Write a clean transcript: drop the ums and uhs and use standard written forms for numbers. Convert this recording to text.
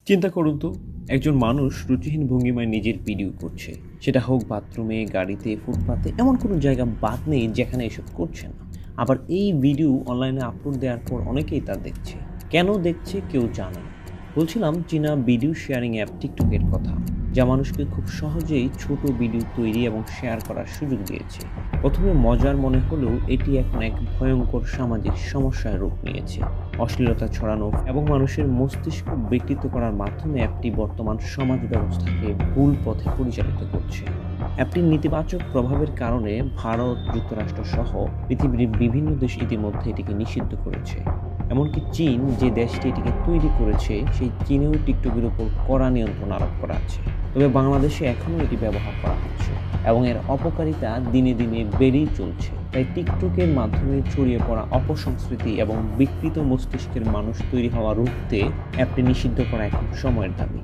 চিন্তা করুন তো, একজন মানুষ রুচিহীন ভঙ্গিমায় নিজের ভিডিও করছে। সেটা হোক বাথরুমে, গাড়িতে, ফুটপাতে, এমন কোনো জায়গা বাদ নেই যেখানে এসব করছে না। আবার এই ভিডিও অনলাইনে আপলোড দেওয়ার পর অনেকেই তা দেখছে। কেন দেখছে কেউ জানে না। বলছিলাম চীনা ভিডিও শেয়ারিং অ্যাপ টিকটকের কথা, যা মানুষকে খুব সহজেই ছোট ভিডিও তৈরি এবং শেয়ার করার সুযোগ দিয়েছে। প্রথমে মজার মনে হলেও এটি এখন এক ভয়ঙ্কর সামাজিক সমস্যার রূপ নিয়েছে। অশ্লীলতা ছড়ানো এবং মানুষের মস্তিষ্ক বিকৃত করার মাধ্যমে অ্যাপটি বর্তমান সমাজ ব্যবস্থাকে ভুল পথে পরিচালিত করছে। অ্যাপটির নেতিবাচক প্রভাবের কারণে ভারত, যুক্তরাষ্ট্র সহ পৃথিবীর বিভিন্ন দেশ ইতিমধ্যে এটিকে নিষিদ্ধ করেছে। এমনকি চীন, যে দেশটি এটিকে তৈরি করেছে, সেই চীনেও টিকটকের উপর কড়া নিয়ন্ত্রণ আরোপ করা আছে। তবে বাংলাদেশে এখনও এটি ব্যবহার করা হচ্ছে এবং এর অপকারিতা দিনে দিনে বেড়েই চলছে। তাই টিকটকের মাধ্যমে ছড়িয়ে পড়া অপসংস্কৃতি এবং বিকৃত মস্তিষ্কের মানুষ তৈরি হওয়া রুখতে অ্যাপটি নিষিদ্ধ করা এখন সময়ের দাবি।